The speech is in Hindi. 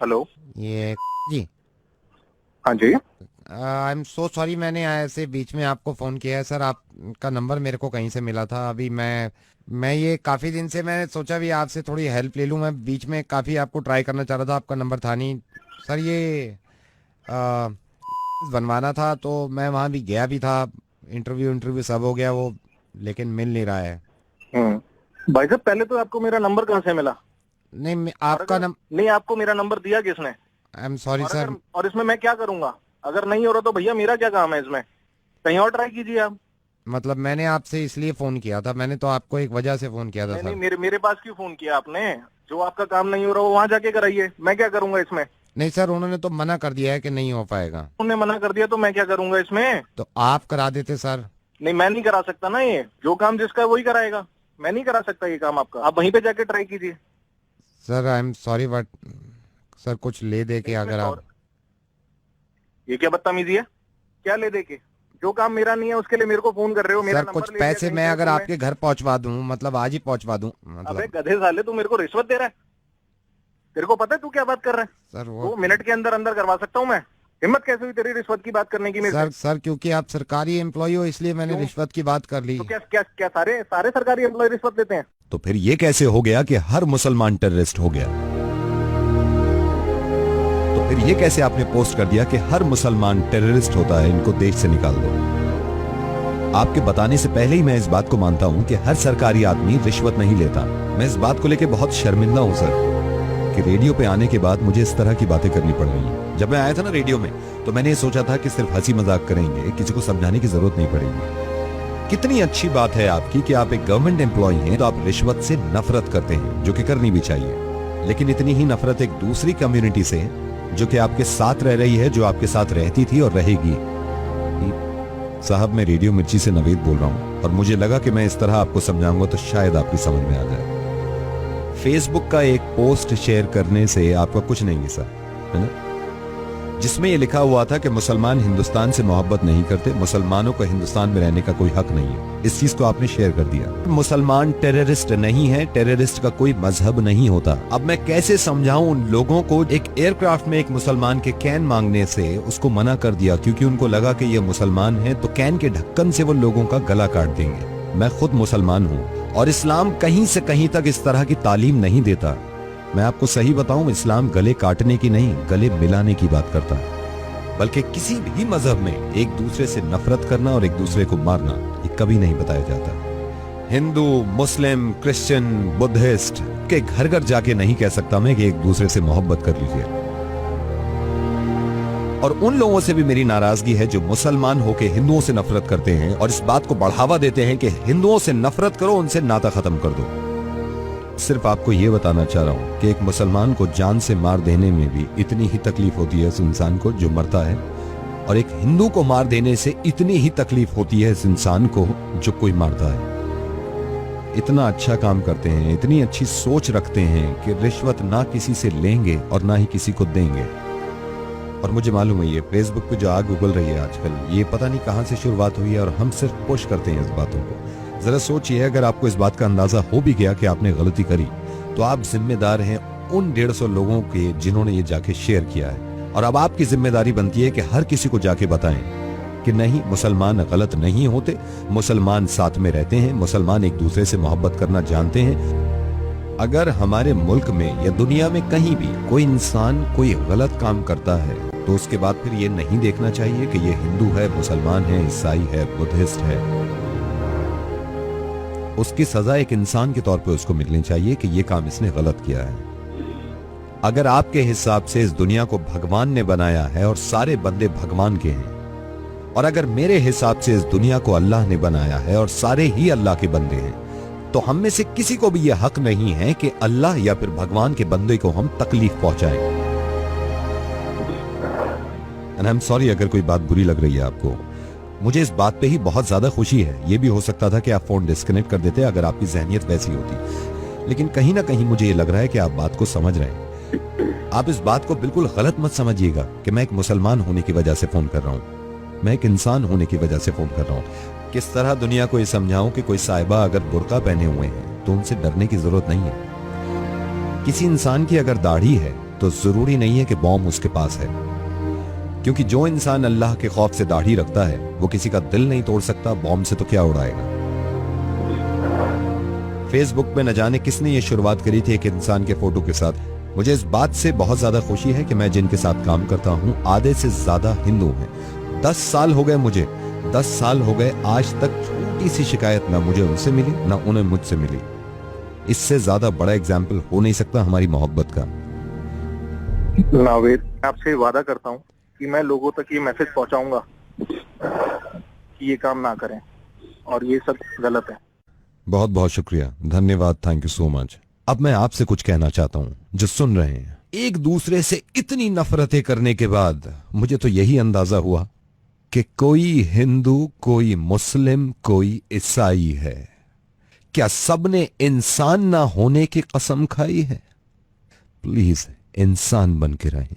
हेलो। ये जी। हाँ जी। आई एम सो सॉरी, मैंने ऐसे बीच में आपको फ़ोन किया है सर। आपका नंबर मेरे को कहीं से मिला था। अभी मैं ये काफ़ी दिन से मैंने सोचा भी आपसे थोड़ी हेल्प ले लूँ। मैं बीच में काफ़ी आपको ट्राई करना चाह रहा था, आपका नंबर था नहीं सर। ये आ, बनवाना था तो मैं वहाँ भी गया भी था। इंटरव्यू इंटरव्यू सब हो गया वो, लेकिन मिल नहीं रहा है। भाई साहब, पहले तो आपको मेरा नंबर कहाँ से मिला? नहीं और आपका अगर नम नहीं, आपको मेरा नंबर दिया किसने? आई एम सॉरी और सर। अगर और इसमें मैं क्या करूंगा? अगर नहीं हो रहा तो भैया मेरा क्या काम है इसमें? कहीं और ट्राई कीजिए आप। मतलब मैंने आपसे इसलिए फ़ोन किया था, मैंने तो आपको एक वजह से फ़ोन किया था नहीं नहीं, सर। मेरे मेरे पास क्यों फोन किया आपने? जो आपका काम नहीं हो रहा वो वहां जाके कराइए, मैं क्या करूंगा इसमें? नहीं सर, उन्होंने तो मना कर दिया है कि नहीं हो पाएगा। उन्होंने मना कर दिया तो मैं क्या करूंगा इसमें? तो आप करा देते सर। नहीं, मैं नहीं करा सकता ना। ये जो काम जिसका है वही कराएगा। मैं नहीं करा सकता ये काम आपका। आप वहीं पे जाके ट्राई कीजिए। Sir I am sorry but sir कुछ ले दे के नहीं, इसमें अगर आप। सॉरी? ये क्या बदतमीजी है? क्या ले दे के? जो काम मेरा नहीं है उसके लिए मेरे को फोन कर रहे हो? मेरा सर कुछ नंबर ले लिया पैसे कहीं मैं से अगर तुमने? आपके घर पहुंचवा दूं, मतलब आज ही पहुंचवा दूं अबे मतलब। गधे साले, तू मेरे को रिश्वत दे रहा है? तेरे को पता है तू क्या बात कर रहा है? सर वो 2 मिनट के अंदर अंदर करवा सकता हूँ मैं। हिम्मत कैसे हुई तेरी रिश्वत की बात करने की मेरे से? सर क्योंकि आप सरकारी एम्प्लॉय हो इसलिए मैंने क्यों? रिश्वत की बात कर ली। तो क्या क्या क्या सारे सारे सरकारी एम्प्लॉय रिश्वत लेते हैं? तो फिर ये कैसे हो गया कि हर मुसलमान टेररिस्ट हो गया? तो फिर ये कैसे आपने पोस्ट कर दिया कि हर मुसलमान टेररिस्ट होता है, इनको देश से निकाल दो? आपके बताने से पहले ही मैं इस बात को मानता हूं कि हर सरकारी आदमी रिश्वत नहीं लेता। मैं इस बात को लेकर बहुत शर्मिंदा हूं सर, कि रेडियो पे आने के बाद मुझे इस तरह की बातें करनी पड़ रही हैं। जब मैं आया था ना रेडियो में, तो मैंने ये सोचा था कि सिर्फ हंसी मजाक करेंगे, किसी को समझाने की जरूरत नहीं पड़ेगी। कितनी अच्छी बात है आपकी कि आप एक गवर्नमेंट एम्प्लॉय हैं तो आप रिश्वत से नफरत करते हैं, जो कि करनी भी चाहिए। लेकिन इतनी ही नफरत एक दूसरी कम्युनिटी से, जो कि आपके साथ रह रही है, जो आपके साथ रहती थी और रहेगी। साहब, मैं रेडियो मिर्ची से नवेद बोल रहा हूं, और मुझे लगा कि मैं इस तरह आपको समझाऊंगा तो शायद आपकी समझ में आ जाए। फेसबुक का एक पोस्ट शेयर करने से आपका कुछ नहीं है सर, है ना, जिसमें यह लिखा हुआ था कि मुसलमान हिंदुस्तान से मोहब्बत नहीं करते, मुसलमानों को हिंदुस्तान में रहने का कोई हक नहीं है। इस चीज को आपने शेयर कर दिया। मुसलमान टेररिस्ट नहीं है, टेररिस्ट का कोई मजहब नहीं होता। अब मैं कैसे समझाऊं उन लोगों को? एक एयरक्राफ्ट में एक मुसलमान के कैन मांगने से उसको मना कर दिया, क्योंकि उनको लगा कि ये मुसलमान है, तो कैन के ढक्कन से वो लोगों का गला काट देंगे। मैं खुद मुसलमान हूँ, और इस्लाम कहीं से कहीं तक इस तरह की तालीम नहीं देता। मैं आपको सही बताऊं, इस्लाम गले काटने की नहीं, गले मिलाने की बात करता है। बल्कि किसी भी मजहब में एक दूसरे से नफरत करना और एक दूसरे को मारना, ये कभी नहीं बताया जाता। हिंदू, मुस्लिम, क्रिश्चियन, बुद्धिस्ट के घर घर जाके नहीं कह सकता मैं कि एक दूसरे से मोहब्बत कर लीजिए। और उन लोगों से भी मेरी नाराजगी है जो मुसलमान होके हिंदुओं से नफरत करते हैं और इस बात को बढ़ावा देते हैं कि हिंदुओं से नफरत करो, उनसे नाता खत्म कर दो। सिर्फ आपको यह बताना चाह रहा हूं कि एक मुसलमान को जान से मार देने में भी इतनी ही तकलीफ होती है उस इंसान को जो मरता है, और एक हिंदू को मार देने से इतनी ही तकलीफ होती है इस इंसान को जो कोई मारता है। इतना अच्छा काम करते हैं, इतनी अच्छी सोच रखते हैं कि रिश्वत ना किसी से लेंगे और ना ही किसी को देंगे। और मुझे मालूम है ये फेसबुक पे जो आग उगल रही है आजकल, ये पता नहीं कहां से शुरुआत हुई है, और हम सिर्फ पुश करते हैं इस बातों को। जरा सोचिए, अगर आपको इस बात का अंदाजा हो भी गया कि आपने गलती करी, तो आप जिम्मेदार हैं उन 150 लोगों के जिन्होंने ये जाके शेयर किया है। और अब आपकी जिम्मेदारी बनती है कि हर किसी को जाके बताएं कि नहीं, मुसलमान गलत नहीं होते, मुसलमान साथ में रहते हैं, मुसलमान एक दूसरे से मोहब्बत करना जानते हैं। अगर हमारे मुल्क में या दुनिया में कहीं भी कोई इंसान कोई गलत काम करता है, तो उसके बाद फिर ये नहीं देखना चाहिए कि ये हिंदू है, मुसलमान है, ईसाई है, बुद्धिस्ट है। उसकी सजा एक इंसान के तौर पे उसको मिलनी चाहिए कि ये काम इसने गलत किया है। अगर आपके हिसाब से इस दुनिया को भगवान ने बनाया है और सारे बंदे भगवान के हैं, और अगर मेरे हिसाब से इस दुनिया को अल्लाह ने बनाया है और सारे ही अल्लाह के बंदे हैं, तो हम में से किसी को भी यह हक नहीं है कि अल्लाह या फिर भगवान के बंदे को हम तकलीफ पहुंचाएं। एंड आई एम सॉरी अगर कोई बात बुरी लग रही है आपको। मुझे इस बात पे ही बहुत ज्यादा खुशी है। ये भी हो सकता था कि आप फोन डिस्कनेक्ट कर देते अगर आपकी जहनियत वैसी होती, लेकिन कहीं ना कहीं मुझे ये लग रहा है कि आप बात को समझ रहे हैं। आप इस बात को बिल्कुल गलत मत समझिएगा कि मैं एक मुसलमान होने की वजह से फोन कर रहा हूं, मैं एक इंसान होने की वजह से फोन कर रहा हूं। किस तरह दुनिया को ये समझाऊं कि कोई साहिबा अगर बुर्का पहने हुए हैं तो उनसे डरने की जरूरत नहीं है। किसी इंसान की अगर दाढ़ी है तो जरूरी नहीं है कि बॉम्ब उसके पास है, क्योंकि जो इंसान अल्लाह के खौफ से दाढ़ी रखता है वो किसी का दिल नहीं तोड़ सकता, बॉम्ब से तो क्या उड़ाएगा। फेसबुक में न जाने किसने ये शुरुआत करी थी एक इंसान के फोटो के साथ। मुझे इस बात से बहुत ज्यादा खुशी है कि मैं जिनके साथ काम करता हूं आधे से ज्यादा हिंदू हैं। 10 साल हो गए मुझे, 10 साल हो गए, आज तक छोटी सी शिकायत ना मुझे उनसे मिली ना उन्हें मुझसे मिली। इससे ज्यादा बड़ा एग्जाम्पल हो नहीं सकता हमारी मोहब्बत का। नावेद, आपसे वादा करता हूँ कि मैं लोगों तक ये मैसेज पहुंचाऊंगा कि ये काम ना करें और ये सब गलत है। बहुत बहुत शुक्रिया, धन्यवाद, थैंक यू सो मच। अब मैं आपसे कुछ कहना चाहता हूं जो सुन रहे हैं। एक दूसरे से इतनी नफरतें करने के बाद मुझे तो यही अंदाजा हुआ कि कोई हिंदू, कोई मुस्लिम, कोई ईसाई है। क्या सबने इंसान ना होने की कसम खाई है? प्लीज इंसान बन के रहें।